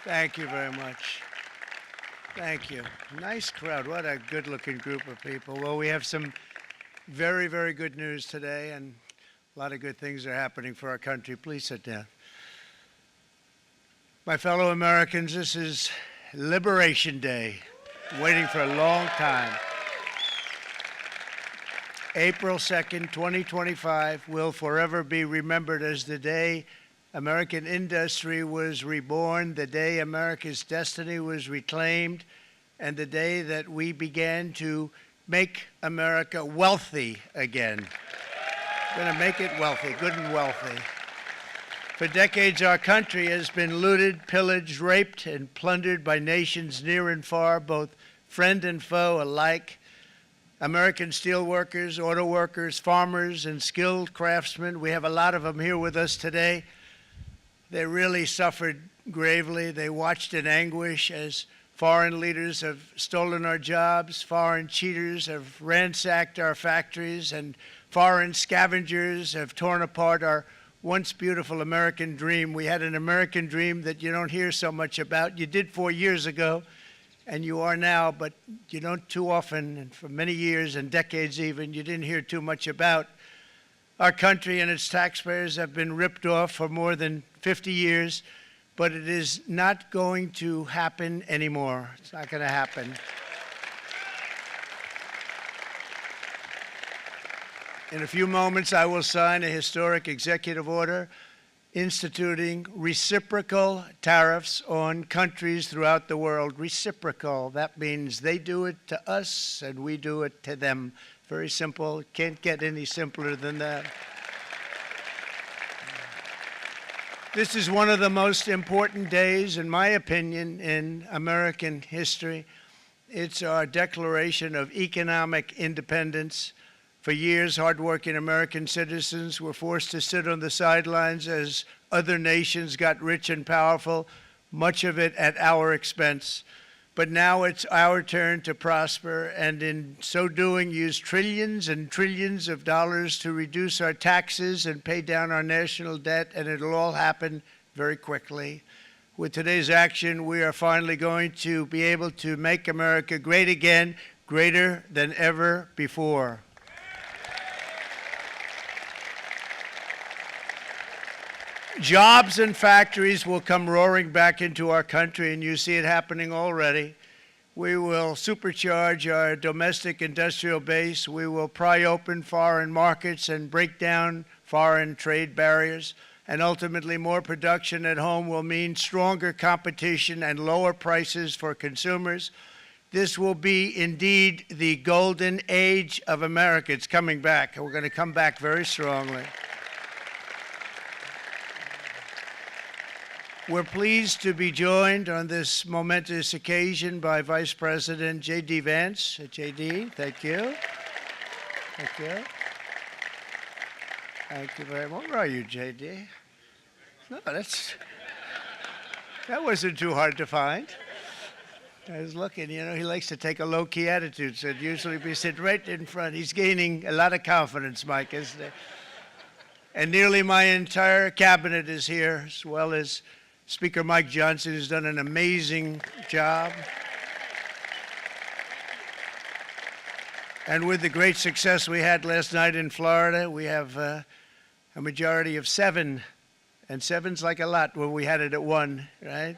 Thank you very much. Thank you. Nice crowd. What a good-looking group of people. Well, we have some very, very good news today, and a lot of good things are happening for our country. Please sit down. My fellow Americans, this is Liberation Day, waiting for a long time. April 2nd, 2025 will forever be remembered as the day American industry was reborn, the day America's destiny was reclaimed, and the day that we began to make America wealthy again. We're going to make it wealthy, good and wealthy. For decades, our country has been looted, pillaged, raped, and plundered by nations near and far, both friend and foe alike. American steelworkers, auto workers, farmers, and skilled craftsmen, we have a lot of them here with us today. They really suffered gravely. They watched in anguish as foreign leaders have stolen our jobs, foreign cheaters have ransacked our factories, and foreign scavengers have torn apart our once beautiful American dream. We had an American dream that you don't hear so much about. You did 4 years ago, and you are now, but you don't too often, and for many years and decades even, you didn't hear too much about. Our country and its taxpayers have been ripped off for more than 50 years, but it is not going to happen anymore. It's not going to happen. In a few moments, I will sign a historic executive order instituting reciprocal tariffs on countries throughout the world. Reciprocal, that means they do it to us and we do it to them. Very simple. Can't get any simpler than that. This is one of the most important days, in my opinion, in American history. It's our declaration of economic independence. For years, hardworking American citizens were forced to sit on the sidelines as other nations got rich and powerful, much of it at our expense. But now it's our turn to prosper, and in so doing, use trillions and trillions of dollars to reduce our taxes and pay down our national debt, and it'll all happen very quickly. With today's action, we are finally going to be able to make America great again, greater than ever before. Jobs and factories will come roaring back into our country, and you see it happening already. We will supercharge our domestic industrial base. We will pry open foreign markets and break down foreign trade barriers. And ultimately, more production at home will mean stronger competition and lower prices for consumers. This will be indeed the golden age of America. It's coming back, and we're going to come back very strongly. We're pleased to be joined on this momentous occasion by Vice President J.D. Vance. J.D., thank you. Thank you. Thank you very much. Where are you, J.D.? No, that wasn't too hard to find. I was looking, you know, he likes to take a low-key attitude, so usually we sit right in front. He's gaining a lot of confidence, Mike, isn't he? And nearly my entire cabinet is here, as well as Speaker Mike Johnson, who's done an amazing job. And with the great success we had last night in Florida, we have a majority of 7. And 7's like a lot when we had it at 1, right?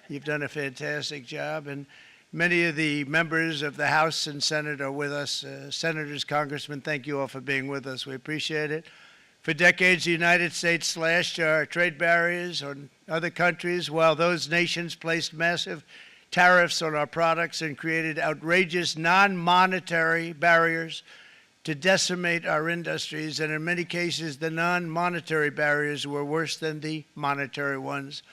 You've done a fantastic job. And many of the members of the House and Senate are with us. Senators, Congressmen, thank you all for being with us. We appreciate it. For decades, the United States slashed our trade barriers on other countries, while those nations placed massive tariffs on our products and created outrageous non-monetary barriers to decimate our industries. And in many cases, the non-monetary barriers were worse than the monetary ones.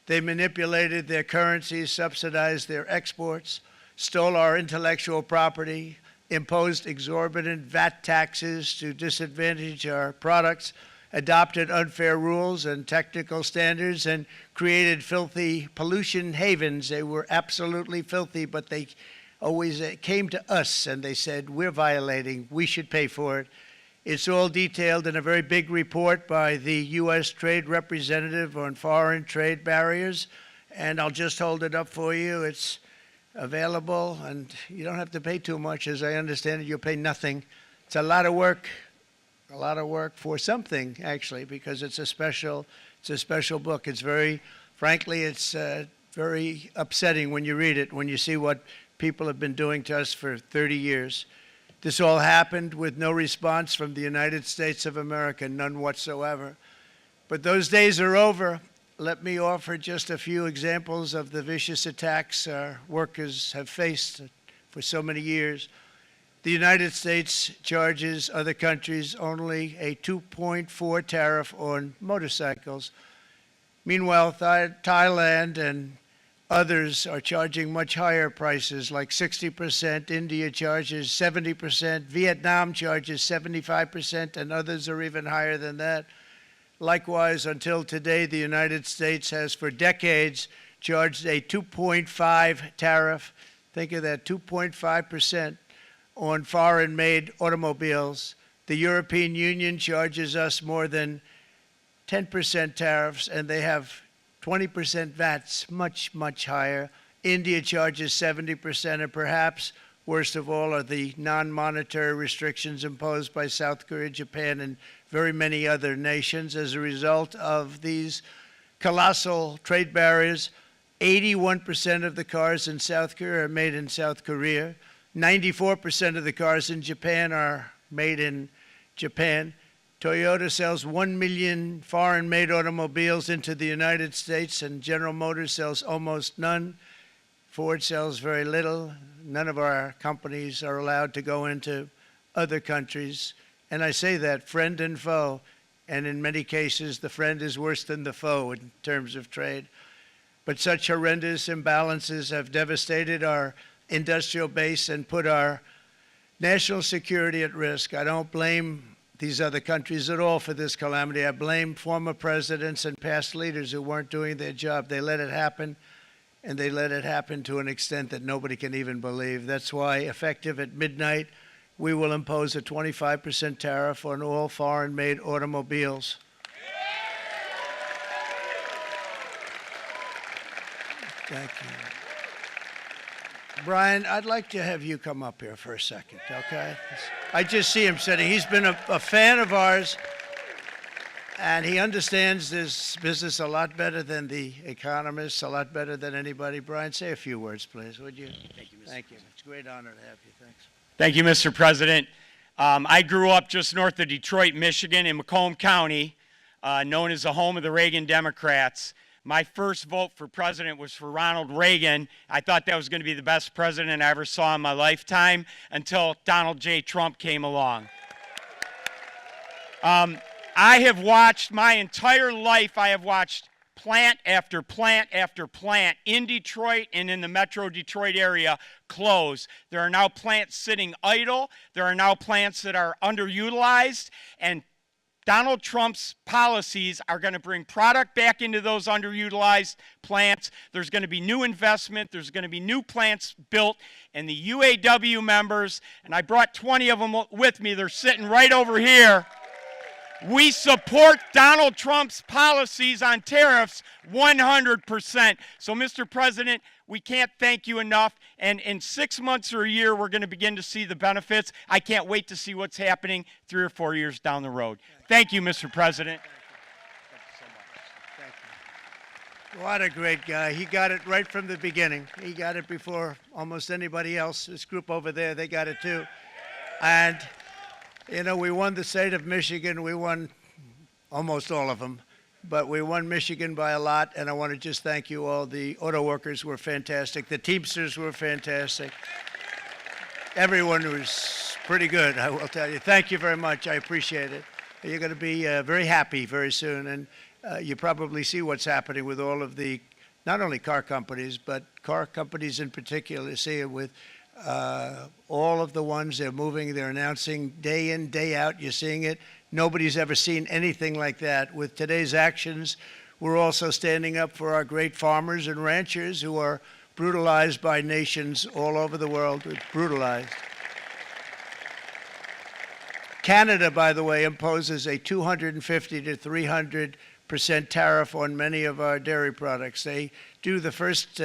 They manipulated their currencies, subsidized their exports, stole our intellectual property, imposed exorbitant VAT taxes to disadvantage our products, adopted unfair rules and technical standards, and created filthy pollution havens. They were absolutely filthy, but they always came to us and they said, we're violating, we should pay for it. It's all detailed in a very big report by the U.S. Trade Representative on Foreign Trade Barriers, and I'll just hold it up for you. It's available, and you don't have to pay too much. As I understand it, you'll pay nothing. It's a lot of work for something, actually, because it's a special book. It's very, frankly, it's very upsetting when you read it, when you see what people have been doing to us for 30 years. This all happened with no response from the United States of America, none whatsoever. But those days are over. Let me offer just a few examples of the vicious attacks our workers have faced for so many years. The United States charges other countries only a 2.4 tariff on motorcycles. Meanwhile, Thailand and others are charging much higher prices, like 60%. India charges 70%. Vietnam charges 75%, and others are even higher than that. Likewise, until today, the United States has for decades charged a 2.5 tariff. Think of that, 2.5% on foreign-made automobiles. The European Union charges us more than 10% tariffs, and they have 20% VATs, much, much higher. India charges 70%, and perhaps worst of all are the non-monetary restrictions imposed by South Korea, Japan, and very many other nations. As a result of these colossal trade barriers, 81% of the cars in South Korea are made in South Korea. 94% of the cars in Japan are made in Japan. Toyota sells 1 million foreign-made automobiles into the United States, and General Motors sells almost none. Ford sells very little. None of our companies are allowed to go into other countries. And I say that, friend and foe, and in many cases, the friend is worse than the foe in terms of trade. But such horrendous imbalances have devastated our industrial base and put our national security at risk. I don't blame these other countries at all for this calamity. I blame former presidents and past leaders who weren't doing their job. They let it happen, and they let it happen to an extent that nobody can even believe. That's why, effective at midnight, we will impose a 25% tariff on all foreign-made automobiles. Thank you. Brian, I'd like to have you come up here for a second, okay? I just see him sitting. He's been a fan of ours, and he understands this business a lot better than the economists, a lot better than anybody. Brian, say a few words, please, would you? Thank you, Mr. Thank you. President. It's a great honor to have you. Thanks. Thank you, Mr. President. I grew up just north of Detroit, Michigan, in Macomb County, known as the home of the Reagan Democrats. My first vote for president was for Ronald Reagan. I thought that was going to be the best president I ever saw in my lifetime until Donald J. Trump came along. I have watched my entire life, I have watched plant after plant after plant in Detroit and in the metro Detroit area close. There are now plants sitting idle. There are now plants that are underutilized, and Donald Trump's policies are going to bring product back into those underutilized plants. There's going to be new investment. There's going to be new plants built. And the UAW members, and I brought 20 of them with me, they're sitting right over here. We support Donald Trump's policies on tariffs 100%. So, Mr. President, we can't thank you enough. And in 6 months or a year, we're going to begin to see the benefits. I can't wait to see what's happening 3 or 4 years down the road. Thank you, Mr. President. Thank you so much. Thank you. What a great guy. He got it right from the beginning. He got it before almost anybody else. This group over there, they got it too. And you know, we won the state of Michigan. We won almost all of them, but we won Michigan by a lot, and I want to just thank you all. The auto workers were fantastic. The Teamsters were fantastic. Everyone was pretty good, I will tell you. Thank you very much. I appreciate it. You're going to be very happy very soon, and you probably see what's happening with all of the, not only car companies, but car companies in particular. You see it with all of the ones they're moving, they're announcing day in, day out. You're seeing it. Nobody's ever seen anything like that. With today's actions, we're also standing up for our great farmers and ranchers who are brutalized by nations all over the world. Brutalized. Canada, by the way, imposes a 250 to 300% tariff on many of our dairy products. They do the first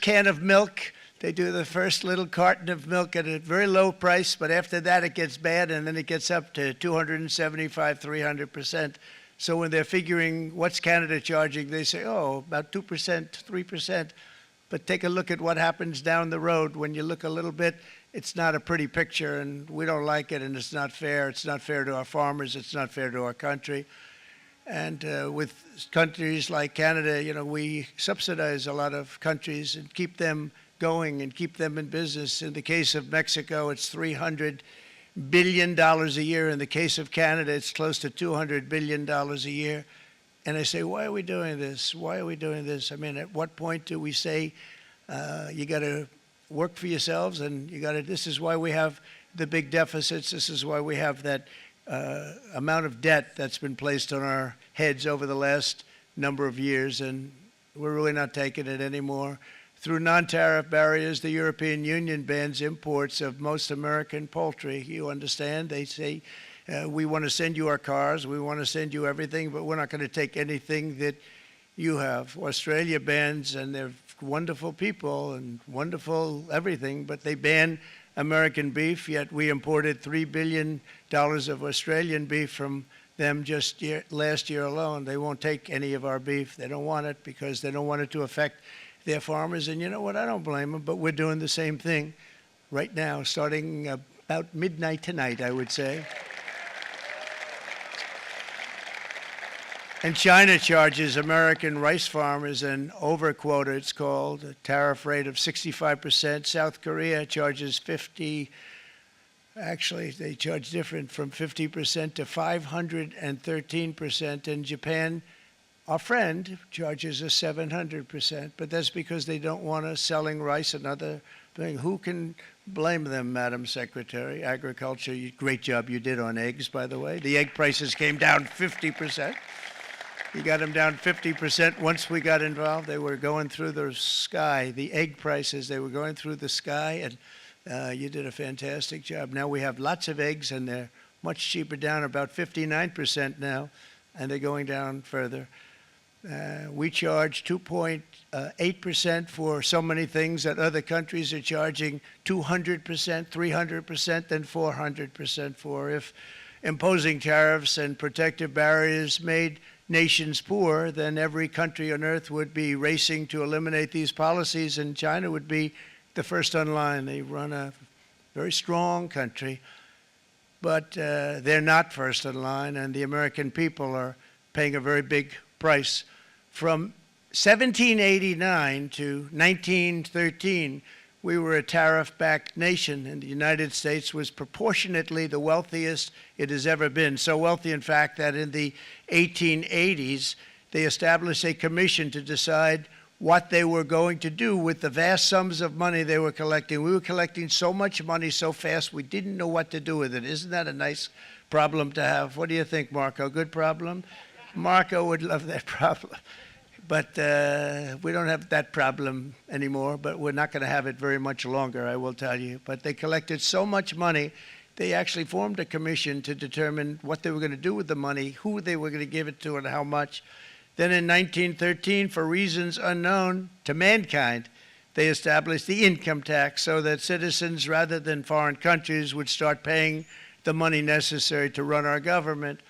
can of milk. They do the first little carton of milk at a very low price, but after that it gets bad, and then it gets up to 275, 300%. So when they're figuring what's Canada charging, they say, oh, about 2%, 3%. But take a look at what happens down the road. When you look a little bit, it's not a pretty picture, and we don't like it, and it's not fair. It's not fair to our farmers. It's not fair to our country. And with countries like Canada, you know, we subsidize a lot of countries and keep them going and keep them in business. In the case of Mexico, it's $300 billion a year. In the case of Canada, it's close to $200 billion a year. And I say, why are we doing this? Why are we doing this? I mean, at what point do we say, you got to work for yourselves, and you got to, this is why we have the big deficits. This is why we have that amount of debt that's been placed on our heads over the last number of years, and we're really not taking it anymore. Through non-tariff barriers, the European Union bans imports of most American poultry. You understand? They say, we want to send you our cars, we want to send you everything, but we're not going to take anything that you have. Australia bans, and they're wonderful people and wonderful everything, but they ban American beef, yet we imported $3 billion of Australian beef from them just last year alone. They won't take any of our beef. They don't want it because they don't want it to affect their farmers. And you know what? I don't blame them, but we're doing the same thing right now, starting about midnight tonight, I would say. And China charges American rice farmers an overquota, it's called, a tariff rate of 65%. South Korea charges 50, actually they charge different, from 50% to 513%. And Japan, our friend, charges us 700%. But that's because they don't want us selling rice, another thing. Who can blame them, Madam Secretary? Agriculture, great job you did on eggs, by the way. The egg prices came down 50%. You got them down 50% once we got involved. They were going through the sky. The egg prices, they were going through the sky, and you did a fantastic job. Now we have lots of eggs, and they're much cheaper, down about 59% now, and they're going down further. We charge 2.8% for so many things that other countries are charging 200%, 300%, and 400% for. If imposing tariffs and protective barriers made nations poor, then every country on earth would be racing to eliminate these policies, and China would be the first on line. They run a very strong country, but they're not first in line, and the American people are paying a very big price. From 1789 to 1913, we were a tariff-backed nation, and the United States was proportionately the wealthiest it has ever been. So wealthy, in fact, that in the 1880s, they established a commission to decide what they were going to do with the vast sums of money they were collecting. We were collecting so much money so fast, we didn't know what to do with it. Isn't that a nice problem to have? What do you think, Marco? Good problem? Marco would love that problem. But we don't have that problem anymore, but we're not going to have it very much longer, I will tell you. But they collected so much money, they actually formed a commission to determine what they were going to do with the money, who they were going to give it to, and how much. Then in 1913, for reasons unknown to mankind, they established the income tax so that citizens, rather than foreign countries, would start paying the money necessary to run our government.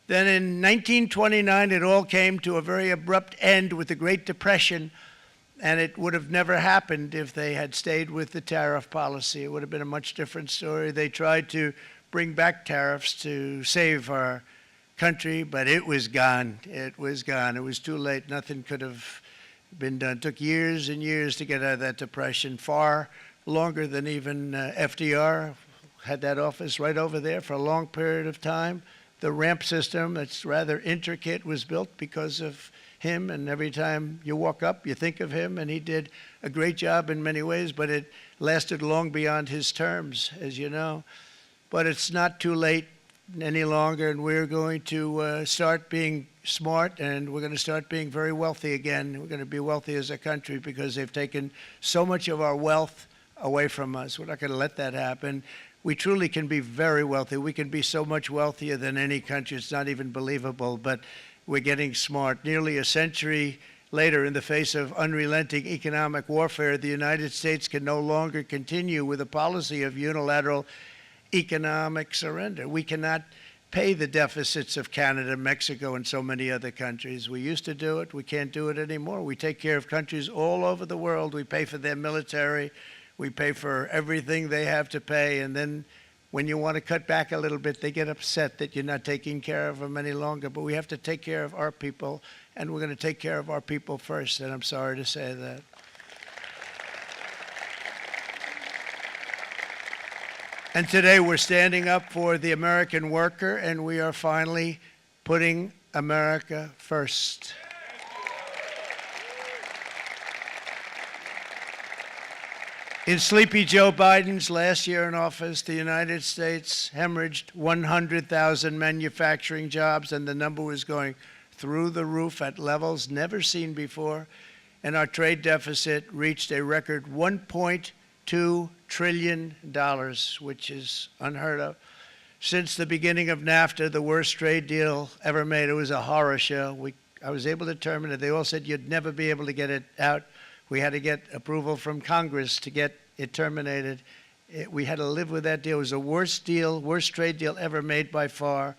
Then in 1929, it all came to a very abrupt end with the Great Depression, and it would have never happened if they had stayed with the tariff policy. It would have been a much different story. They tried to bring back tariffs to save our country, but it was gone. It was gone. It was too late. Nothing could have been done. It took years and years to get out of that depression, far longer than even FDR had that office right over there for a long period of time. The ramp system, that's rather intricate, was built because of him, and every time you walk up, you think of him, and he did a great job in many ways, but it lasted long beyond his terms, as you know. But it's not too late any longer, and we're going to start being smart, and we're going to start being very wealthy again. We're going to be wealthy as a country because they've taken so much of our wealth away from us. We're not going to let that happen. We truly can be very wealthy. We can be so much wealthier than any country. It's not even believable. But we're getting smart. Nearly a century later, in the face of unrelenting economic warfare, the United States can no longer continue with a policy of unilateral economic surrender. We cannot pay the deficits of Canada, Mexico, and so many other countries. We used to do it. We can't do it anymore. We take care of countries all over the world. We pay for their military. We pay for everything they have to pay. And then when you want to cut back a little bit, they get upset that you're not taking care of them any longer. But we have to take care of our people, and we're going to take care of our people first. And I'm sorry to say that. And today we're standing up for the American worker, and we are finally putting America first. In Sleepy Joe Biden's last year in office, the United States hemorrhaged 100,000 manufacturing jobs, and the number was going through the roof at levels never seen before. And our trade deficit reached a record $1.2 trillion, which is unheard of. Since the beginning of NAFTA, the worst trade deal ever made, it was a horror show. I was able to terminate it. They all said you'd never be able to get it out. We had to get approval from Congress to get it terminated. We had to live with that deal. It was the worst deal, worst trade deal ever made by far.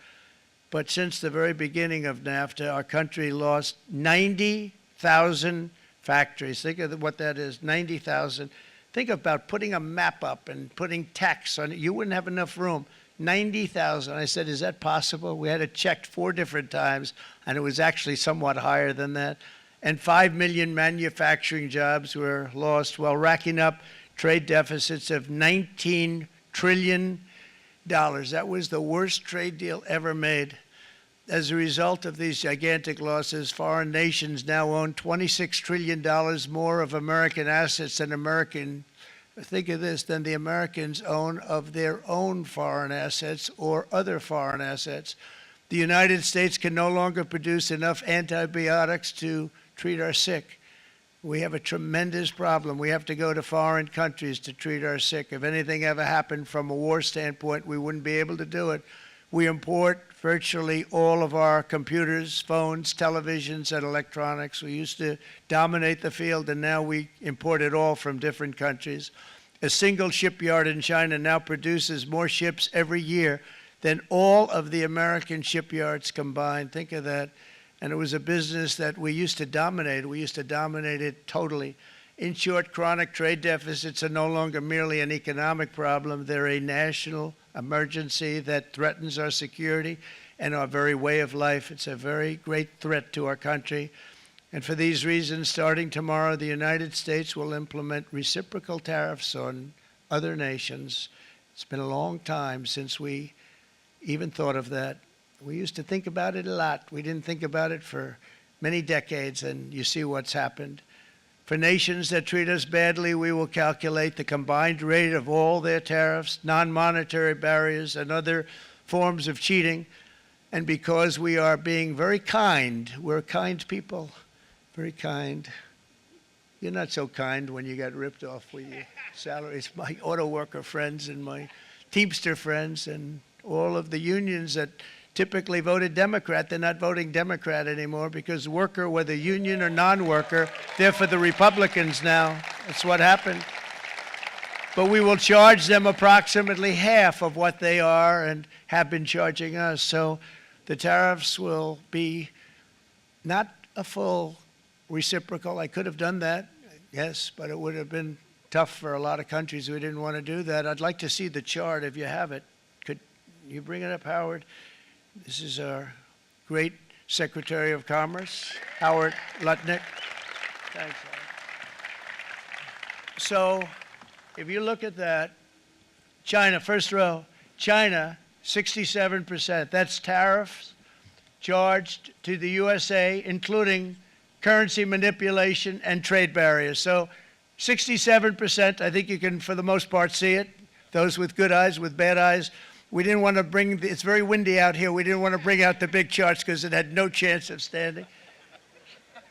But since the very beginning of NAFTA, our country lost 90,000 factories. Think of what that is, 90,000. Think about putting a map up and putting tax on it. You wouldn't have enough room. 90,000. I said, is that possible? We had it checked 4 different times, and it was actually somewhat higher than that. And 5 million manufacturing jobs were lost while racking up trade deficits of $19 trillion. That was the worst trade deal ever made. As a result of these gigantic losses, foreign nations now own $26 trillion more of American assets than think of this, than the Americans own of their own foreign assets or other foreign assets. The United States can no longer produce enough antibiotics to treat our sick. We have a tremendous problem. We have to go to foreign countries to treat our sick. If anything ever happened from a war standpoint, we wouldn't be able to do it. We import virtually all of our computers, phones, televisions, and electronics. We used to dominate the field, and now we import it all from different countries. A single shipyard in China now produces more ships every year than all of the American shipyards combined. Think of that. And it was a business that we used to dominate. We used to dominate it totally. In short, chronic trade deficits are no longer merely an economic problem. They're a national emergency that threatens our security and our very way of life. It's a very great threat to our country. And for these reasons, starting tomorrow, the United States will implement reciprocal tariffs on other nations. It's been a long time since we even thought of that. We used to think about it a lot. We didn't think about it for many decades, and you see what's happened. For nations that treat us badly, we will calculate the combined rate of all their tariffs, non-monetary barriers, and other forms of cheating. And because we are being very kind, we're kind people, very kind. You're not so kind when you got ripped off with your salaries. My auto worker friends and my Teamster friends and all of the unions that typically voted Democrat, they're not voting Democrat anymore because worker, whether union or non-worker, they're for the Republicans now. That's what happened. But we will charge them approximately half of what they are and have been charging us. So the tariffs will be not a full reciprocal. I could have done that, yes, but it would have been tough for a lot of countries who didn't want to do that. I'd like to see the chart if you have it. Could you bring it up, Howard? This is our great Secretary of Commerce, Howard Lutnick. Thanks, Howard. So if you look at that, China, first row, China, 67%. That's tariffs charged to the USA, including currency manipulation and trade barriers. So 67%, I think you can, for the most part, see it. Those with good eyes, with bad eyes. We didn't want to bring, it's very windy out here. We didn't want to bring out the big charts because it had no chance of standing.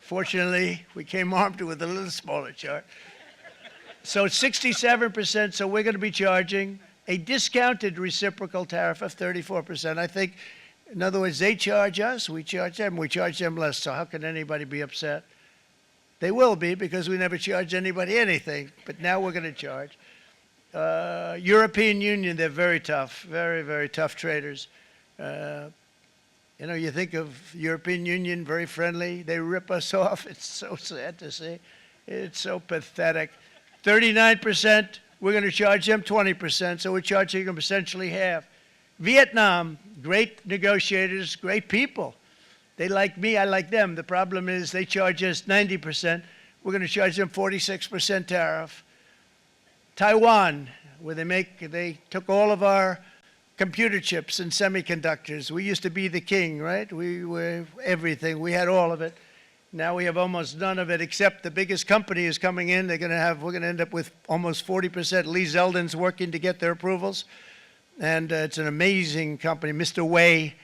Fortunately, we came armed with a little smaller chart. So 67%, so we're going to be charging a discounted reciprocal tariff of 34%. I think In other words, they charge us, we charge them less. So how can anybody be upset? They will be, because we never charge anybody anything, but now we're going to charge. European Union, they're very tough, very, very tough traders. You know, you think of European Union, very friendly. They rip us off. It's so sad to see. It's so pathetic. 39%, we're going to charge them 20%, so we're charging them essentially half. Vietnam, great negotiators, great people. They like me, I like them. The problem is they charge us 90%. We're going to charge them 46% tariff. Taiwan, where they took all of our computer chips and semiconductors. We used to be the king, right? We were everything. We had all of it. Now we have almost none of it, except the biggest company is coming in. We're going to end up with almost 40%. Lee Zeldin's working to get their approvals. And it's an amazing company. Mr. Wei,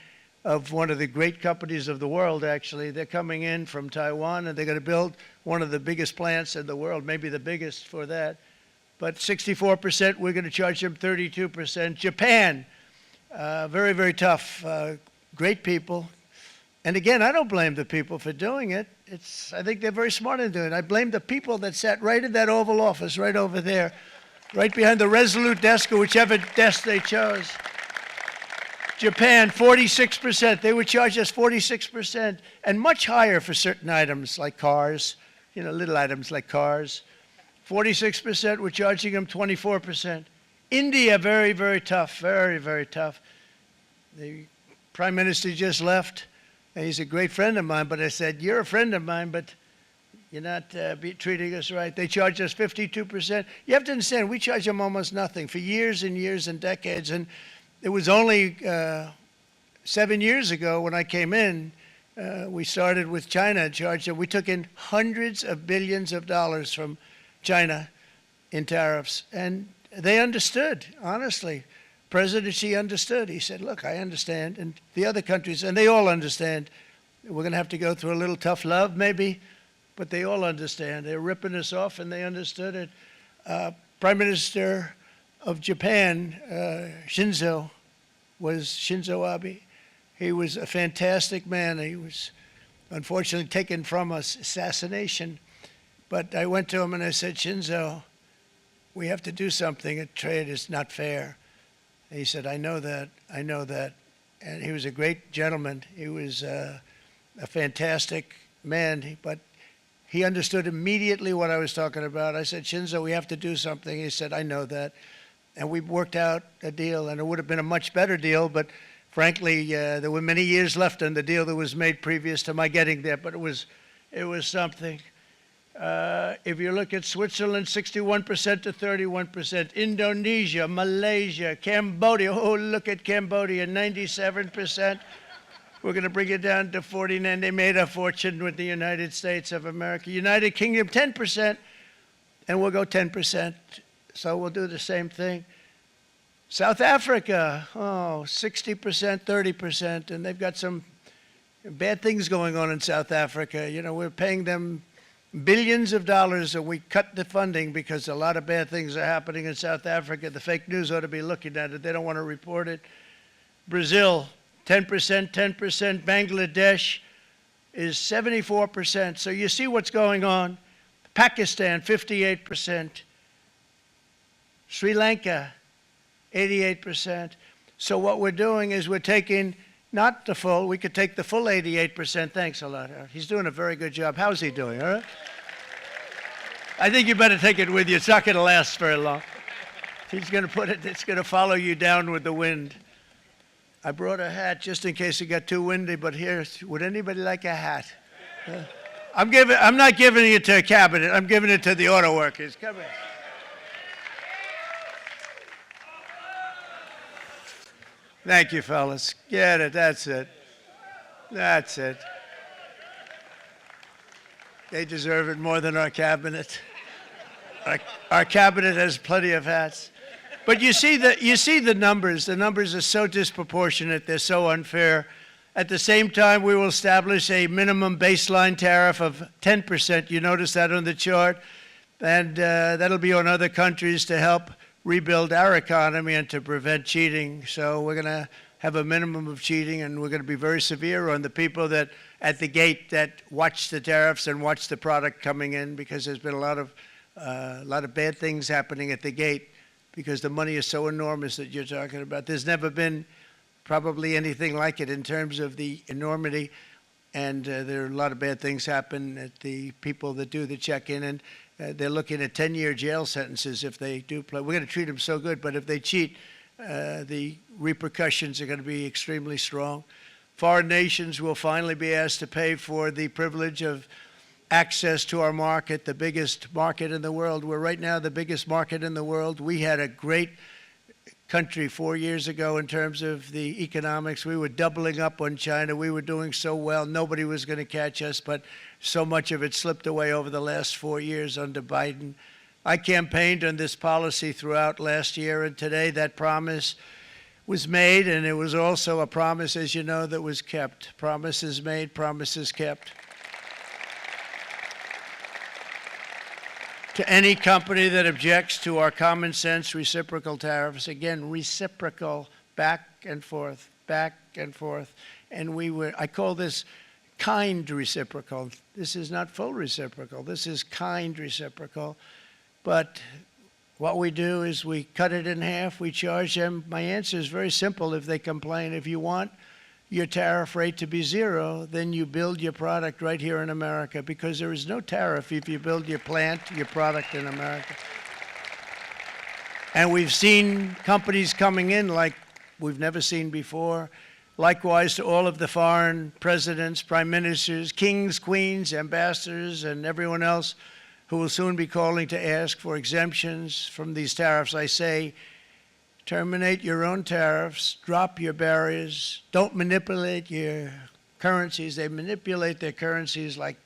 of one of the great companies of the world, actually. They're coming in from Taiwan, and they're going to build one of the biggest plants in the world, maybe the biggest for that. But 64%, we're going to charge them 32%. Japan, very, very tough, great people. And again, I don't blame the people for doing it. I think they're very smart in doing it. I blame the people that sat right in that Oval Office, right over there, right behind the Resolute desk or whichever desk they chose. Japan, 46%. They would charge us 46%, and much higher for certain items like cars, you know, little items like cars. 46%, we're charging them 24%. India, very, very tough, very, very tough. The Prime Minister just left, and he's a great friend of mine, but I said, you're a friend of mine, but you're not treating us right. They charge us 52%. You have to understand, we charge them almost nothing for years and years and decades, and it was only 7 years ago when I came in, we started with China and charged them. We took in hundreds of billions of dollars from China in tariffs, and they understood, honestly. President Xi understood. He said, look, I understand, and the other countries, and they all understand. We're going to have to go through a little tough love, maybe, but they all understand. They're ripping us off, and they understood it. Prime Minister of Japan, Shinzo Abe. He was a fantastic man. He was unfortunately taken from us, assassination. But I went to him and I said, Shinzo, we have to do something. A trade is not fair. And he said, I know that, I know that. And he was a great gentleman. He was a fantastic man, but he understood immediately what I was talking about. I said, Shinzo, we have to do something. He said, I know that. And we worked out a deal, and it would have been a much better deal, but frankly, there were many years left on the deal that was made previous to my getting there, but it was something. If you look at Switzerland, 61% to 31%. Indonesia, Malaysia, Cambodia. Oh, look at Cambodia, 97%. We're going to bring it down to 49. They made a fortune with the United States of America. United Kingdom, 10%, and we'll go 10%. So we'll do the same thing. South Africa, 60%, 30%, and they've got some bad things going on in South Africa. You know, we're paying them billions of dollars, and we cut the funding because a lot of bad things are happening in South Africa. The fake news ought to be looking at it. They don't want to report it. Brazil, 10%, 10%. Bangladesh is 74%. So you see what's going on. Pakistan, 58%. Sri Lanka, 88%. So what we're doing is we're taking not the full, we could take the full 88%. Thanks a lot, Howard. He's doing a very good job. How's he doing, all right? I think you better take it with you. It's not going to last very long. He's going to put it, it's going to follow you down with the wind. I brought a hat just in case it got too windy, but here, would anybody like a hat? I'm not giving it to a cabinet. I'm giving it to the auto workers. Come here. Thank you, fellas. Get it. That's it. That's it. They deserve it more than our cabinet. Our cabinet has plenty of hats. But you see the numbers. The numbers are so disproportionate. They're so unfair. At the same time, we will establish a minimum baseline tariff of 10%. You notice that on the chart. And that'll be on other countries to help rebuild our economy and to prevent cheating. So we're going to have a minimum of cheating, and we're going to be very severe on the people that at the gate that watch the tariffs and watch the product coming in, because there's been a lot of bad things happening at the gate because the money is so enormous that you're talking about. There's never been probably anything like it in terms of the enormity, and there are a lot of bad things happen at the people that do the check-in, and they're looking at 10-year jail sentences if they do play. We're going to treat them so good, but if they cheat, the repercussions are going to be extremely strong. Foreign nations will finally be asked to pay for the privilege of access to our market, the biggest market in the world. We're right now the biggest market in the world. We had a great country 4 years ago in terms of the economics. We were doubling up on China. We were doing so well. Nobody was going to catch us, but so much of it slipped away over the last 4 years under Biden. I campaigned on this policy throughout last year, and today that promise was made, and it was also a promise, as you know, that was kept. Promises made, promises kept. To any company that objects to our common sense reciprocal tariffs, again, reciprocal, back and forth, back and forth. And I call this kind reciprocal. This is not full reciprocal. This is kind reciprocal. But what we do is we cut it in half. We charge them. My answer is very simple if they complain. If you want your tariff rate to be zero, then you build your product right here in America, because there is no tariff if you build your plant, your product in America. And we've seen companies coming in like we've never seen before. Likewise to all of the foreign presidents, prime ministers, kings, queens, ambassadors, and everyone else who will soon be calling to ask for exemptions from these tariffs. I say, terminate your own tariffs, drop your barriers, don't manipulate your currencies. They manipulate their currencies like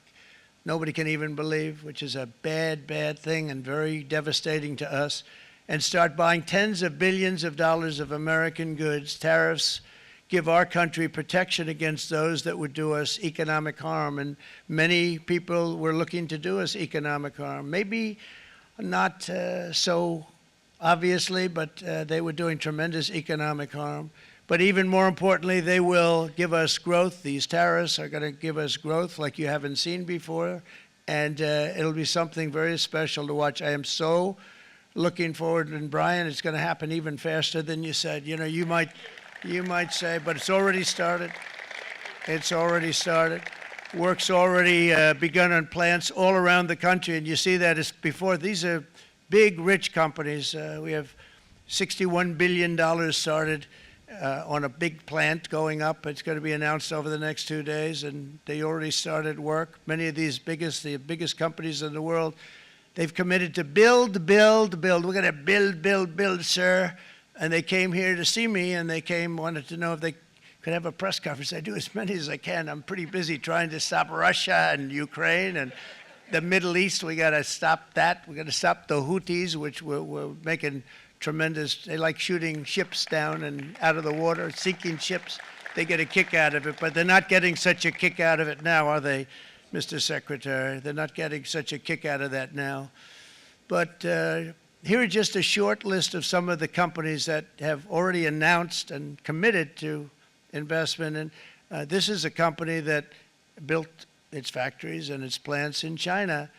nobody can even believe, which is a bad, bad thing and very devastating to us, and start buying tens of billions of dollars of American goods. Tariffs give our country protection against those that would do us economic harm, and many people were looking to do us economic harm. Maybe not so obviously, but they were doing tremendous economic harm. But even more importantly, they will give us growth. These tariffs are going to give us growth like you haven't seen before, and it'll be something very special to watch. I am so looking forward, and Brian, it's going to happen even faster than you said. You know, you might say, but it's already started. It's already started. Work's already begun on plants all around the country, and you see that as before. These are big, rich companies. We have $61 billion started on a big plant going up. It's going to be announced over the next 2 days, and they already started work. Many of these the biggest companies in the world, they've committed to build, build, build. We're going to build, build, build, sir. And they came here to see me, and they wanted to know if they could have a press conference. I do as many as I can. I'm pretty busy trying to stop Russia and Ukraine and the Middle East. We got to stop that. We got to stop the Houthis, which we're making tremendous. They like shooting ships down and out of the water, sinking ships. They get a kick out of it, but they're not getting such a kick out of it now, are they, Mr. Secretary? They're not getting such a kick out of that now. But here are just a short list of some of the companies that have already announced and committed to investment. And this is a company that built its factories and its plants in China.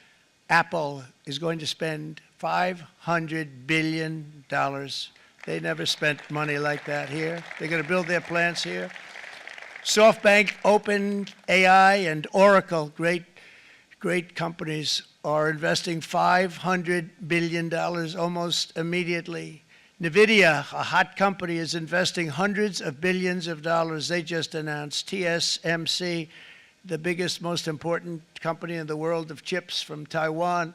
Apple is going to spend $500 billion. They never spent money like that here. They're going to build their plants here. SoftBank, OpenAI, and Oracle, great companies, are investing $500 billion almost immediately. NVIDIA, a hot company, is investing hundreds of billions of dollars. They just announced. TSMC, the biggest, most important company in the world of chips from Taiwan,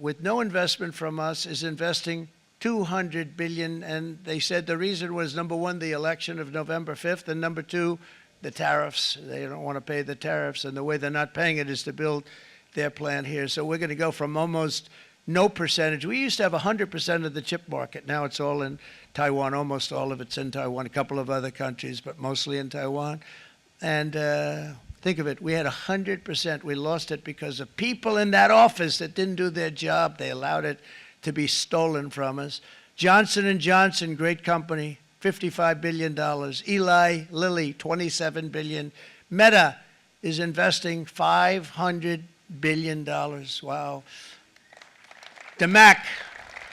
with no investment from us, is investing $200 billion. And they said the reason was, number one, the election of November 5th, and number two, the tariffs. They don't want to pay the tariffs, and the way they're not paying it is to build their plant here. So we're going to go from almost no percentage. We used to have 100% of the chip market. Now it's all in Taiwan. Almost all of it's in Taiwan, a couple of other countries, but mostly in Taiwan. And think of it, we had 100%. We lost it because of people in that office that didn't do their job. They allowed it to be stolen from us. Johnson & Johnson, great company, $55 billion. Eli Lilly, $27 billion. Meta is investing $500 billion. Wow. DeMac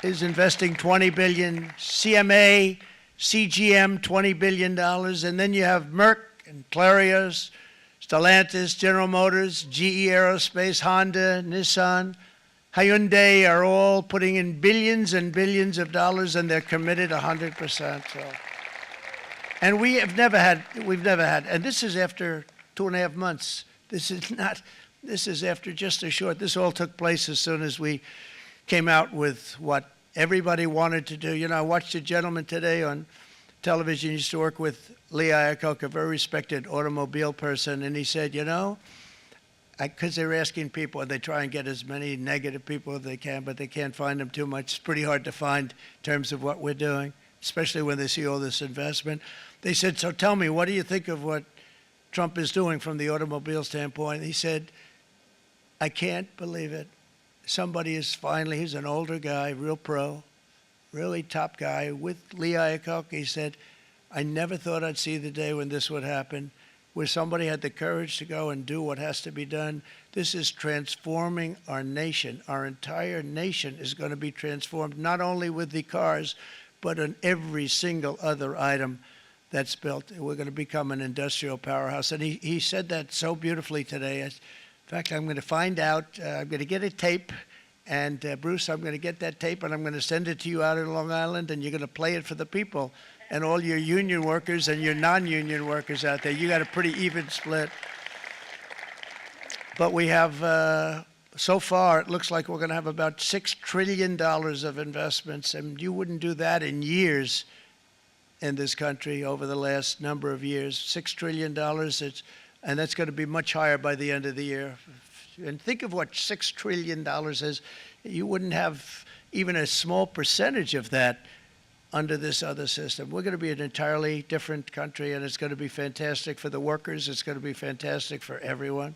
is investing $20 billion. CMA, CGM, $20 billion. And then you have Merck and Clarios, Stellantis, General Motors, GE Aerospace, Honda, Nissan, Hyundai are all putting in billions and billions of dollars, and they're committed 100%. So. And we've never had, and this is after 2.5 months. This is after just a short, this all took place as soon as we came out with what everybody wanted to do. You know, I watched a gentleman today on television, he used to work with Lee Iacocca, a very respected automobile person, and he said, you know, because they're asking people, and they try and get as many negative people as they can, but they can't find them too much. It's pretty hard to find in terms of what we're doing, especially when they see all this investment. They said, so tell me, what do you think of what Trump is doing from the automobile standpoint? He said, I can't believe it. Somebody is finally, he's an older guy, real pro, really top guy, with Lee Iacocca. He said, I never thought I'd see the day when this would happen, where somebody had the courage to go and do what has to be done. This is transforming our nation. Our entire nation is going to be transformed, not only with the cars, but on every single other item that's built. We're going to become an industrial powerhouse. And he said that so beautifully today. In fact, I'm going to find out, I'm going to get a tape, and Bruce, I'm going to get that tape, and I'm going to send it to you out in Long Island, and you're going to play it for the people. And all your union workers and your non-union workers out there, you got a pretty even split. But we have, so far, it looks like we're going to have about $6 trillion of investments, and you wouldn't do that in years in this country over the last number of years. $6 trillion, and that's going to be much higher by the end of the year. And think of what $6 trillion is. You wouldn't have even a small percentage of that under this other system. We're going to be an entirely different country, and it's going to be fantastic for the workers. It's going to be fantastic for everyone.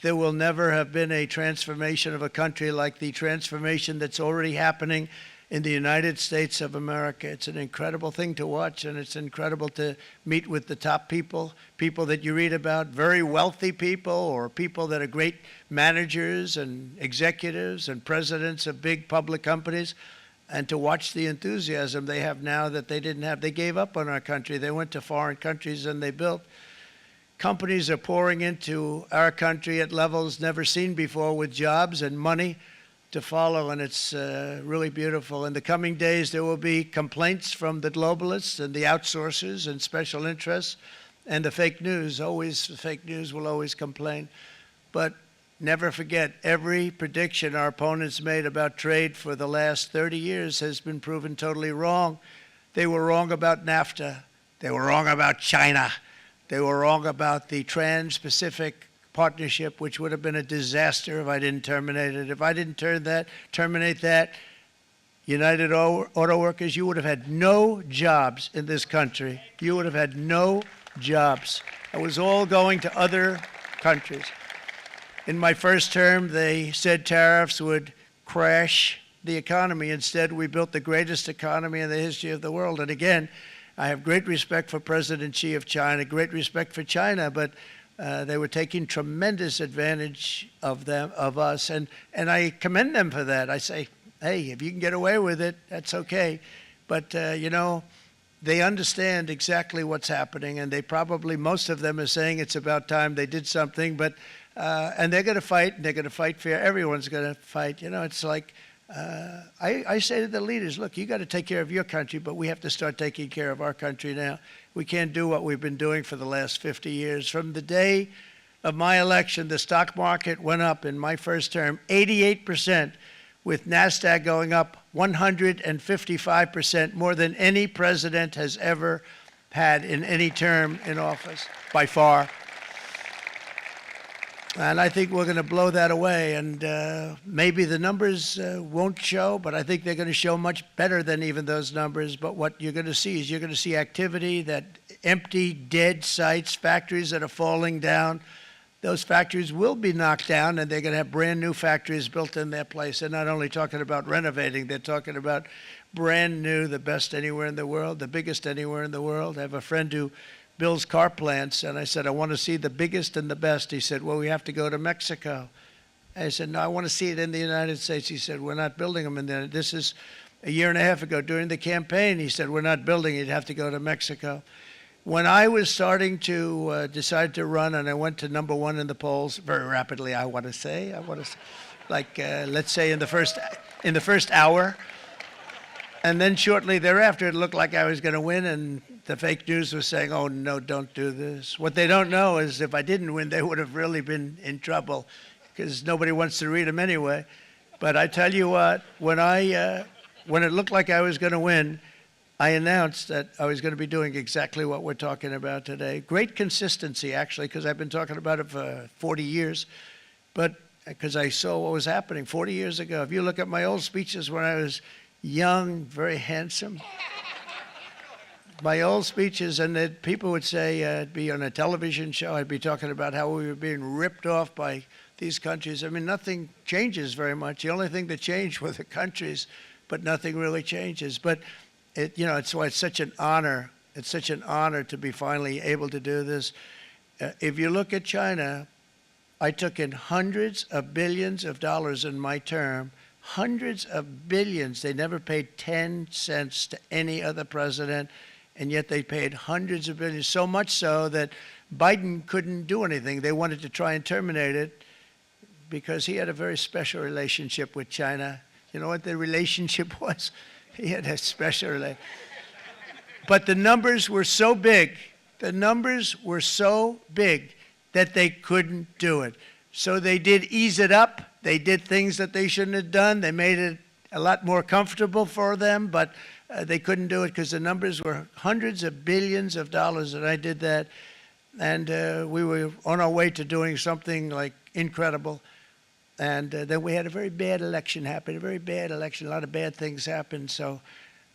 There will never have been a transformation of a country like the transformation that's already happening in the United States of America. It's an incredible thing to watch, and it's incredible to meet with the top people, people that you read about, very wealthy people, or people that are great managers and executives and presidents of big public companies, and to watch the enthusiasm they have now that they didn't have. They gave up on our country. They went to foreign countries and they built. Companies are pouring into our country at levels never seen before, with jobs and money to follow, and it's really beautiful. In the coming days, there will be complaints from the globalists and the outsourcers and special interests and the fake news. Always, the fake news will always complain. But never forget, every prediction our opponents made about trade for the last 30 years has been proven totally wrong. They were wrong about NAFTA. They were wrong about China. They were wrong about the Trans-Pacific Partnership, which would have been a disaster if I didn't terminate it. If I didn't terminate that, United Auto Workers, you would have had no jobs in this country. You would have had no jobs. It was all going to other countries. In my first term, they said tariffs would crash the economy. Instead, we built the greatest economy in the history of the world. And again, I have great respect for President Xi of China, great respect for China, but they were taking tremendous advantage of us, and I commend them for that. I say, hey, if you can get away with it, that's okay. But, you know, they understand exactly what's happening, and they probably, most of them are saying it's about time they did something, but, and they're going to fight, and they're going to fight fair. Everyone's going to fight. You know, it's like, I say to the leaders, look, you got to take care of your country, but we have to start taking care of our country now. We can't do what we've been doing for the last 50 years. From the day of my election, the stock market went up in my first term 88%, with NASDAQ going up 155%, more than any president has ever had in any term in office, by far. And I think we're going to blow that away. And maybe the numbers won't show, but I think they're going to show much better than even those numbers. But what you're going to see is you're going to see activity, that empty, dead sites, factories that are falling down, those factories will be knocked down, and they're going to have brand new factories built in their place. They're not only talking about renovating, they're talking about brand new, the best anywhere in the world, the biggest anywhere in the world. I have a friend who builds car plants, and I said, I want to see the biggest and the best. He said, well, we have to go to Mexico. I said, no, I want to see it in the United States. He said, we're not building them in there. This is a year and a half ago during the campaign. He said, we're not building it. You'd have to go to Mexico. When I was starting to decide to run, and I went to #1 in the polls very rapidly, I want to say, like let's say in the first hour, and then shortly thereafter, it looked like I was going to win, and the fake news was saying, "Oh no, don't do this." What they don't know is if I didn't win, they would have really been in trouble, because nobody wants to read them anyway. But I tell you what, when it looked like I was going to win, I announced that I was going to be doing exactly what we're talking about today. Great consistency, actually, because I've been talking about it for 40 years, but because I saw what was happening 40 years ago. If you look at my old speeches when I was young, very handsome, my old speeches, and that people would say, I'd be on a television show, I'd be talking about how we were being ripped off by these countries. I mean, nothing changes very much. The only thing that changed were the countries, but nothing really changes. But it's why it's such an honor. It's such an honor to be finally able to do this. If you look at China, I took in hundreds of billions of dollars in my term, hundreds of billions. They never paid 10 cents to any other president, and yet they paid hundreds of billions, so much so that Biden couldn't do anything. They wanted to try and terminate it because he had a very special relationship with China. You know what the relationship was? He had a special relationship. But the numbers were so big, that they couldn't do it. So they did ease it up. They did things that they shouldn't have done. They made it a lot more comfortable for them, but they couldn't do it because the numbers were hundreds of billions of dollars, and I did that. And we were on our way to doing something like incredible. And then we had a very bad election happen, a very bad election. A lot of bad things happened. So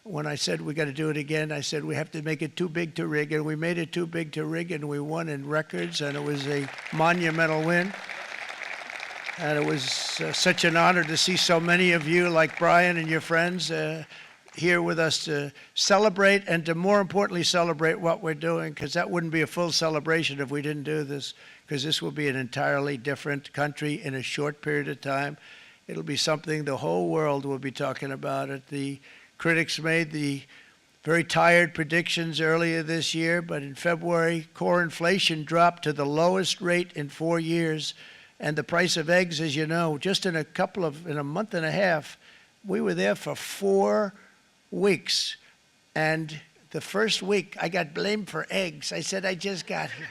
when I said we got to do it again, I said we have to make it too big to rig. And we made it too big to rig, and we won in records. And it was a monumental win. And it was such an honor to see so many of you, like Brian and your friends, here with us to celebrate, and to more importantly celebrate what we're doing, because that wouldn't be a full celebration if we didn't do this, because this will be an entirely different country in a short period of time. It'll be something the whole world will be talking about it. The critics made the very tired predictions earlier this year, but in February, core inflation dropped to the lowest rate in 4 years, and the price of eggs, as you know, just in a month and a half, we were there for 4 weeks, and the first week I got blamed for eggs. I said, I just got here.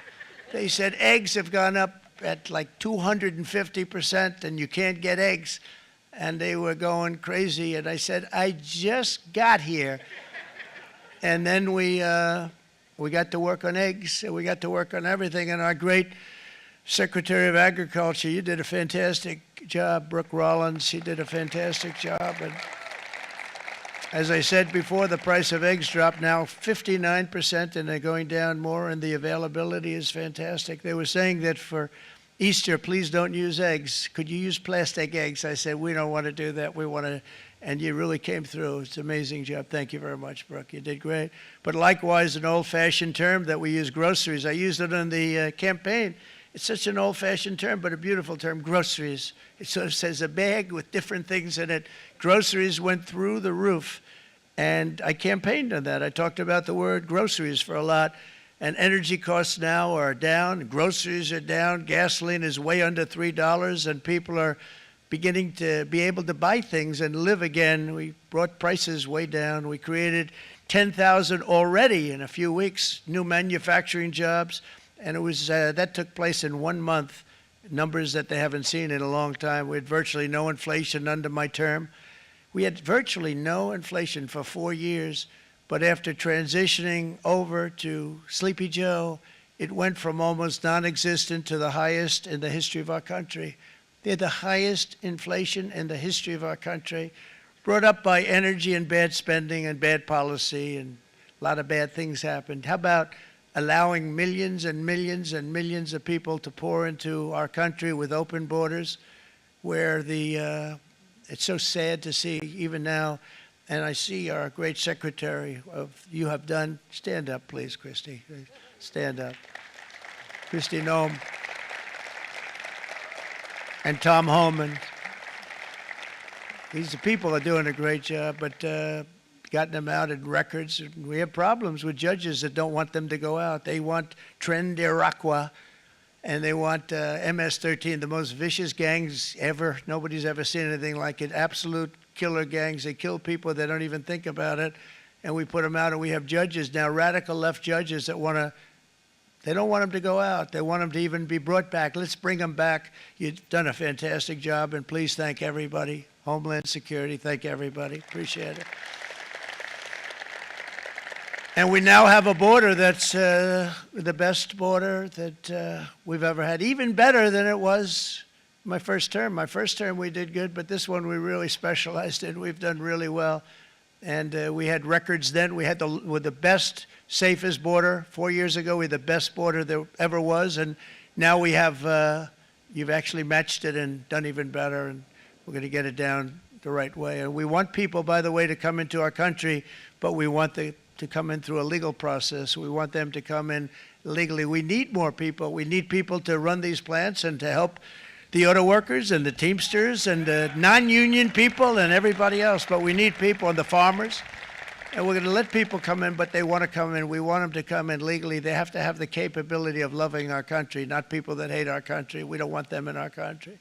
They said eggs have gone up at like 250% and you can't get eggs, and they were going crazy, and I said, I just got here. And then we got to work on eggs, and we got to work on everything, and our great Secretary of Agriculture, you did a fantastic job, Brooke Rollins, she did a fantastic job. And as I said before, the price of eggs dropped now 59%, and they're going down more, and the availability is fantastic. They were saying that for Easter, please don't use eggs. Could you use plastic eggs? I said, we don't want to do that. We want to, and you really came through. It's an amazing job. Thank you very much, Brooke. You did great. But likewise, an old-fashioned term that we use, groceries. I used it in the campaign. It's such an old-fashioned term, but a beautiful term, groceries. It sort of says a bag with different things in it. Groceries went through the roof, and I campaigned on that. I talked about the word groceries for a lot, and energy costs now are down, groceries are down, gasoline is way under $3, and people are beginning to be able to buy things and live again. We brought prices way down. We created 10,000 already in a few weeks, new manufacturing jobs. And it was that took place in 1 month, numbers that they haven't seen in a long time. We had virtually no inflation under my term. We had virtually no inflation for 4 years, but after transitioning over to Sleepy Joe, it went from almost non-existent to the highest in the history of our country. They had the highest inflation in the history of our country, brought up by energy and bad spending and bad policy, and a lot of bad things happened. How about allowing millions and millions and millions of people to pour into our country with open borders, where it's so sad to see even now. And I see our great secretary you have done. Stand up, please, Christy. Stand up. Christy Noem. And Tom Homan. These people are doing a great job, but gotten them out in records. We have problems with judges that don't want them to go out. They want Tren de Araqua, and they want MS-13, the most vicious gangs ever. Nobody's ever seen anything like it. Absolute killer gangs. They kill people. They don't even think about it. And we put them out, and we have judges now, radical left judges that they don't want them to go out. They want them to even be brought back. Let's bring them back. You've done a fantastic job, and please thank everybody. Homeland Security, thank everybody. Appreciate it. And we now have a border that's the best border that we've ever had, even better than it was my first term. My first term we did good, but this one we really specialized in. We've done really well. And we had records then. We had the best, safest border. 4 years ago, we had the best border there ever was. And now we have, you've actually matched it and done even better. And we're going to get it down the right way. And we want people, by the way, to come into our country, but we want to come in through a legal process. We want them to come in legally. We need more people. We need people to run these plants and to help the auto workers and the Teamsters and the non-union people and everybody else. But we need people and the farmers. And we're going to let people come in, but they want to come in. We want them to come in legally. They have to have the capability of loving our country, not people that hate our country. We don't want them in our country.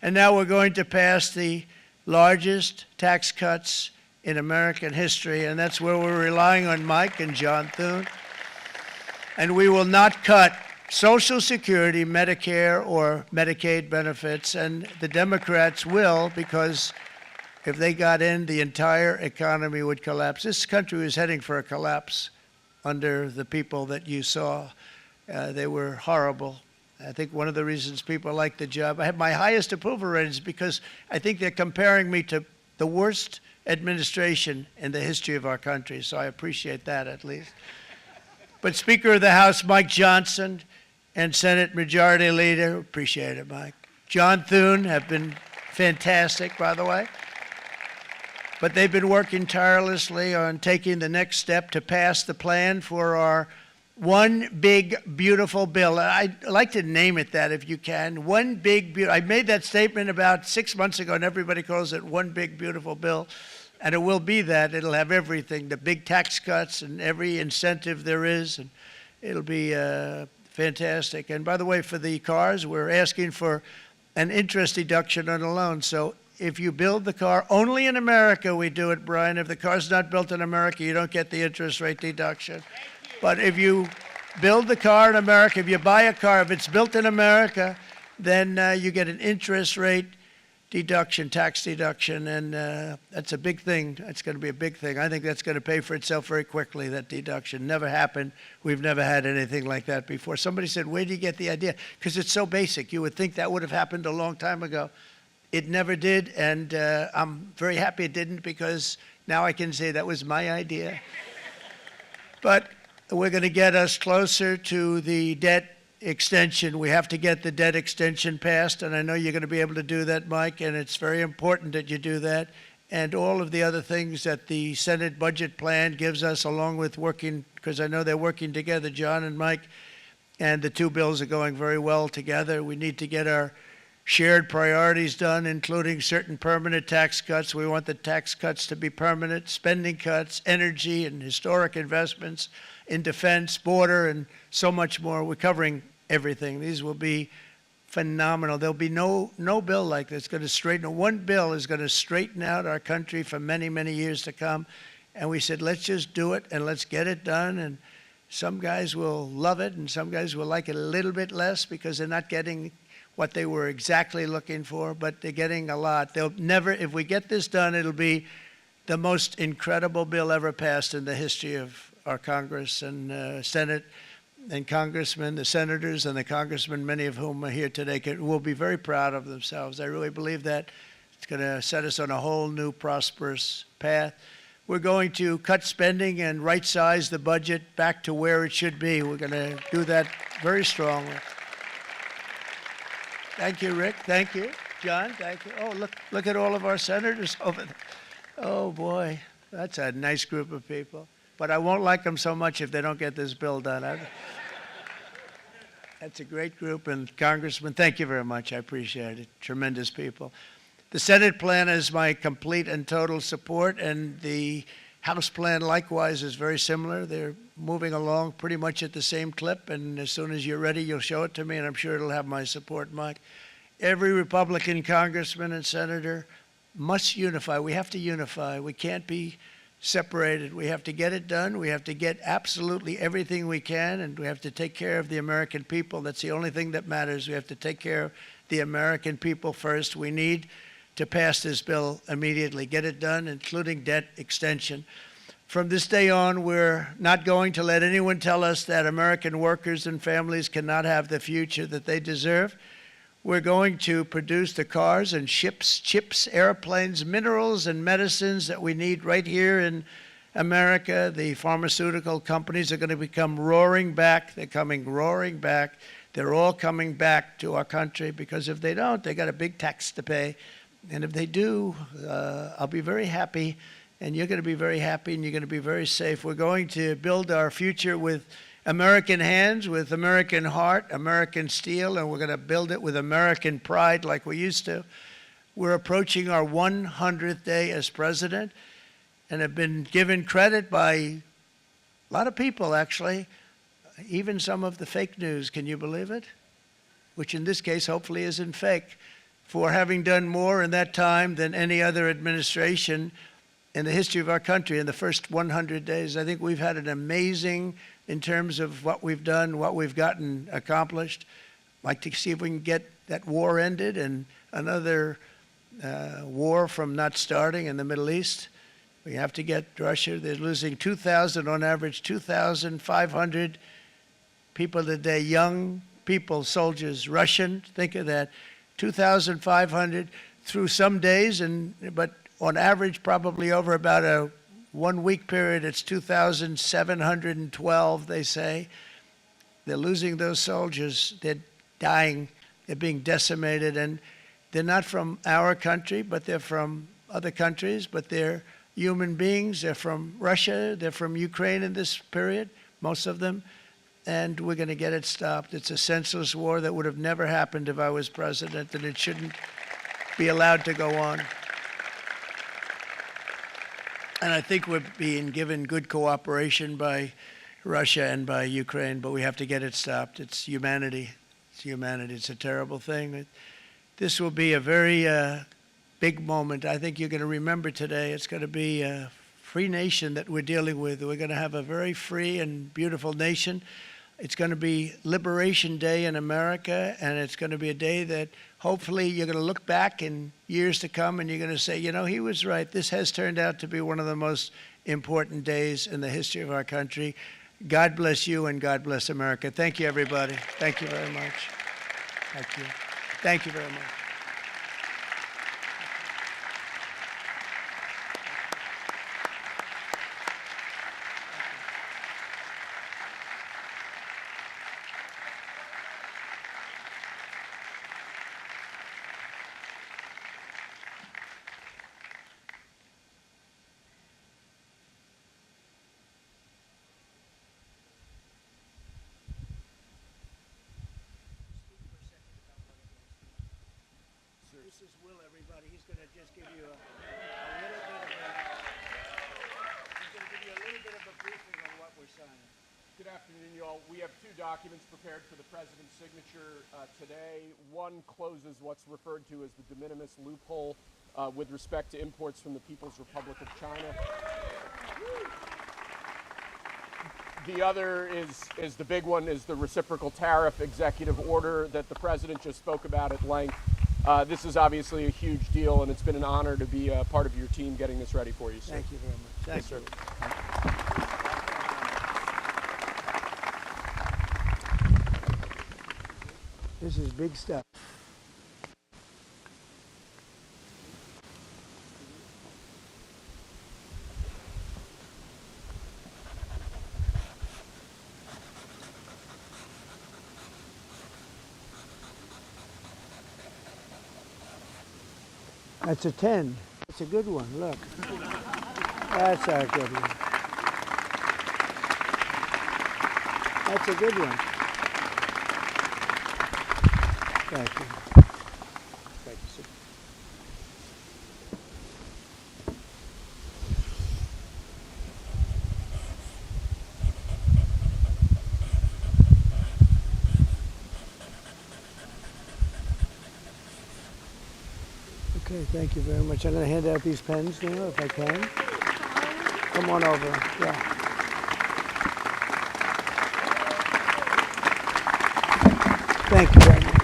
And now we're going to pass the largest tax cuts in American history, and that's where we're relying on Mike and John Thune. And we will not cut Social Security, Medicare, or Medicaid benefits, and the Democrats will, because if they got in, the entire economy would collapse. This country was heading for a collapse under the people that you saw. They were horrible. I think one of the reasons people like the job, I have my highest approval ratings because I think they're comparing me to the worst administration in the history of our country, so I appreciate that at least. But Speaker of the House Mike Johnson and Senate Majority Leader, appreciate it, Mike. John Thune have been fantastic, by the way. But they've been working tirelessly on taking the next step to pass the plan for our one big, beautiful bill. I'd like to name it that if you can. One big, beautiful. I made that statement about 6 months ago, and everybody calls it one big, beautiful bill. And it will be that. It'll have everything, the big tax cuts and every incentive there is. And it'll be fantastic. And by the way, for the cars, we're asking for an interest deduction on a loan. So if you build the car, only in America we do it, Brian. If the car's not built in America, you don't get the interest rate deduction. But if you build the car in America, if you buy a car, if it's built in America, then you get an interest rate deduction, tax deduction, and that's a big thing. It's going to be a big thing. I think that's going to pay for itself very quickly, that deduction. Never happened. We've never had anything like that before. Somebody said, where did you get the idea? Because it's so basic. You would think that would have happened a long time ago. It never did, and I'm very happy it didn't, because now I can say that was my idea. But we're going to get us closer to the debt extension. We have to get the debt extension passed, and I know you're going to be able to do that, Mike, and it's very important that you do that. And all of the other things that the Senate budget plan gives us, along with working, because I know they're working together, John and Mike, and the two bills are going very well together. We need to get our shared priorities done, including certain permanent tax cuts. We want the tax cuts to be permanent, spending cuts, energy and historic investments in defense, border, and so much more. We're covering everything. These will be phenomenal. There'll be no bill like this going to straighten. One bill is going to straighten out our country for many, many years to come. And we said, let's just do it and let's get it done. And some guys will love it and some guys will like it a little bit less because they're not getting what they were exactly looking for, but they're getting a lot. They'll never, if we get this done, it'll be the most incredible bill ever passed in the history of our Congress and Senate and congressmen, the senators and the congressmen, many of whom are here today, will be very proud of themselves. I really believe that it's going to set us on a whole new prosperous path. We're going to cut spending and right-size the budget back to where it should be. We're going to do that very strongly. Thank you, Rick. Thank you. John, thank you. Oh, look at all of our senators over there. Oh, boy. That's a nice group of people. But I won't like them so much if they don't get this bill done. That's a great group. And Congressman, thank you very much. I appreciate it. Tremendous people. The Senate plan is my complete and total support, and the House plan likewise is very similar. They're moving along pretty much at the same clip, and as soon as you're ready, you'll show it to me, and I'm sure it'll have my support, Mike. Every Republican congressman and senator must unify. We have to unify. We can't be separated. We have to get it done. We have to get absolutely everything we can, and we have to take care of the American people. That's the only thing that matters. We have to take care of the American people first. We need to pass this bill immediately, get it done, including debt extension. From this day on, we're not going to let anyone tell us that American workers and families cannot have the future that they deserve. We're going to produce the cars and ships, chips, airplanes, minerals, and medicines that we need right here in America. The pharmaceutical companies are going to become roaring back. They're coming roaring back. They're all coming back to our country, because if they don't, they got a big tax to pay. And if they do, I'll be very happy, and you're going to be very happy, and you're going to be very safe. We're going to build our future with American hands, with American heart, American steel, and we're going to build it with American pride like we used to. We're approaching our 100th day as president, and have been given credit by a lot of people, actually, even some of the fake news. Can you believe it? Which in this case hopefully isn't fake, for having done more in that time than any other administration in the history of our country in the first 100 days. I think we've had an amazing, in terms of what we've done, what we've gotten accomplished. I'd like to see if we can get that war ended and another war from not starting in the Middle East. We have to get Russia. They're losing 2,000 on average, 2,500 people a day, young people, soldiers, Russian. Think of that. 2,500 through some days, but on average, probably over about a 1 week period, it's 2,712, they say. They're losing those soldiers. They're dying. They're being decimated. And they're not from our country, but they're from other countries. But they're human beings. They're from Russia. They're from Ukraine in this period, most of them. And we're going to get it stopped. It's a senseless war that would have never happened if I was president, and it shouldn't be allowed to go on. And I think we're being given good cooperation by Russia and by Ukraine, but we have to get it stopped. It's humanity. It's humanity. It's a terrible thing. This will be a very big moment. I think you're going to remember today. It's going to be a free nation that we're dealing with. We're going to have a very free and beautiful nation. It's going to be Liberation Day in America, and it's going to be a day that hopefully you're going to look back in years to come and you're going to say, you know, he was right. This has turned out to be one of the most important days in the history of our country. God bless you, and God bless America. Thank you, everybody. Thank you very much. Thank you. Thank you very much. This is Will, everybody. He's going to just give you a little bit of a briefing on what we're signing. Good afternoon, y'all. We have two documents prepared for the president's signature today. One closes what's referred to as the de minimis loophole with respect to imports from the People's Republic of China. The other is the big one, is the reciprocal tariff executive order that the president just spoke about at length. This is obviously a huge deal, and it's been an honor to be a part of your team getting this ready for you, sir. Thank you very much. Thank you. This is big stuff. That's a 10. That's a good one. Look. That's a good one. That's a good one. Thank you. Thank you, sir. Okay, thank you very much. I'm going to hand out these pens now, if I can. Come on over. Yeah. Thank you very much.